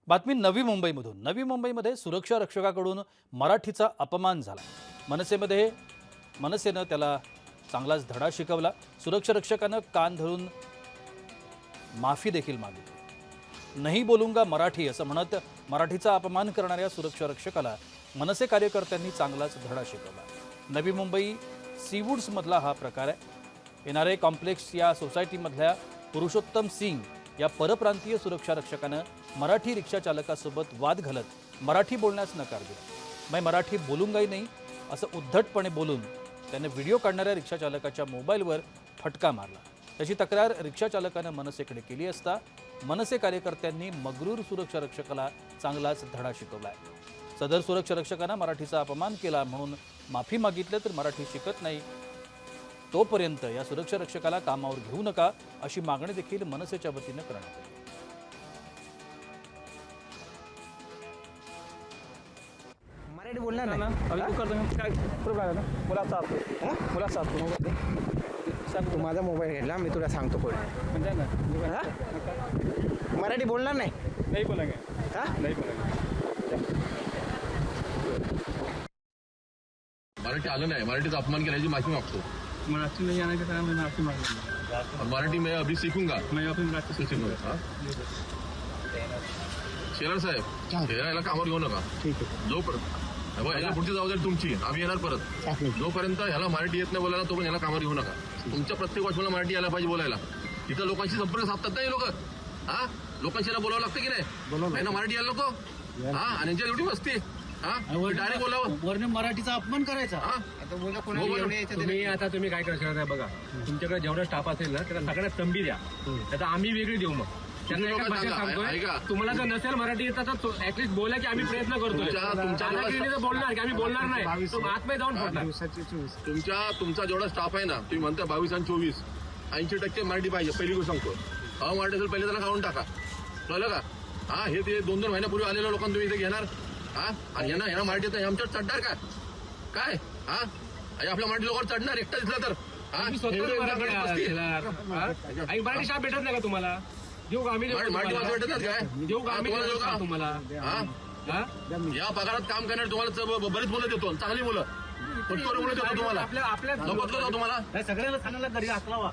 बातमी नवी मुंबईमधून। नवी मुंबईमध्ये सुरक्षा रक्षकाकडून मराठीचा अपमान झाला। मनसेनं त्याला चांगलाच धडा शिकवला। सुरक्षा रक्षकानं कान धरून माफी देखील मागितली। नहीं बोलूंगा मराठी असं म्हणत मराठीचा अपमान करणाऱ्या सुरक्षा रक्षकाला मनसे कार्यकर्त्यांनी चांगलाच धडा शिकवला। नवी मुंबई सीवूड्स मधला हा प्रकार आहे। एनआरए कॉम्प्लेक्स या सोसायटीमधल्या पुरुषोत्तम सिंग या परप्रांतीय सुरक्षा रक्षकानं मराठी रिक्षा चालकासोबत वाद घालत मराठी बोलण्यास नकार दिला। मैं मराठी बोलूंगाही नाही असं उद्धटपणे बोलून त्याने व्हिडिओ काढणाऱ्या रिक्षा चालकाच्या मोबाईलवर फटका मारला। त्याची तक्रार रिक्षा चालकानं मनसेकडे केली असता मनसे कार्यकर्त्यांनी मगरूर सुरक्षा रक्षकाला चांगलाच धडा शिकवलाय। सदर सुरक्षा रक्षकानं मराठीचा अपमान केला म्हणून माफी मागितली तर मराठी शिकत नाही तोपर्यंत या सुरक्षा रक्षकाला कामावर घेऊ नका अशी मागणी देखील मनसेच्या वतीने करण्यात आली। मराठी बोलणार ना नाही अभी तू करतो काय प्रूफ लागला ना मुलाचा मोबाईल तू माझा मोबाईल घेतला मी तुला सांगतो कोण आहे. म्हणजे ना हा? मराठी बोलणार नाही नाही बोलांगे हा? नाही बोलांगे मराठी आलं नाही, मराठीचा अपमान केल्याची माफी मागतो। मराठी नहीं आने के कारण मैं माफी मांगूंगा। मराठी मैं अभी सीखूंगा। मैं अपनी मराठी से हा? शेलार साहेब याला कामावर घेऊ नका। ठीक आहे जोपर्यंत याच्या पुढची जबाबदारी तुमची, आम्ही येणार परत। जोपर्यंत ह्याला मराठी येत नाही बोलायला तोपर्यंत ह्याला कामावर घेऊ नका। तुमच्या प्रत्येक गोष्टीला मराठी यायला पाहिजे बोलायला। इथं लोकांशी संपर्क साधतात नाही लोक, हा लोकांशी बोलावं लागतं की नाही? मराठी यायला नको हा, आणि यांच्या एवढी मस्ती हा डायरेक्ट बोलावं वरने मराठीचा अपमान करायचा। हा तुम्ही काय करणार बघा, तुमच्याकडे जेवढा स्टाफ असेल ना त्याला सगळ्यात संधी द्या, त्याचा आम्ही वेगळी देऊ। मग त्यांना एका भाषेत सांगतोय, तुम्हाला जर नसेल मराठी येत तर ऍटलीस्ट बोला की आम्ही प्रयत्न करतोय। बोलणार की आम्ही बोलणार नाही, तो आतमध्ये जाऊन फोडणार। तुमचा जेवढा स्टाफ आहे ना, तुम्ही म्हणता 22 आणि 24 80% मराठी पाहिजे। पहिली गोष्ट सांगतो, मराठी असेल पहिले त्याला काढून टाका, कळलं का? हा हे ते 2-2 महिन्यापूर्वी आलेल्या लोकांना तुम्ही इथे घेणार हा, आणि यांना मराठी येतं आमच्यावर चढणार का काय? हा आपल्या मराठी लोकांवर चढणार एकटा दिसला तर मराठी शाप भेटत नाही का तुम्हाला? देऊ का आम्ही? मराठी भाषा भेटत नाही काय? देऊ का आम्ही तुम्हाला? या पगारात काम करणार तुम्हाला बरीच मुलं देतो, चांगली मुलं मुलं देतो तुम्हाला। आपल्या नको तुम्हाला सगळ्यांना सांगायला घरी असलावा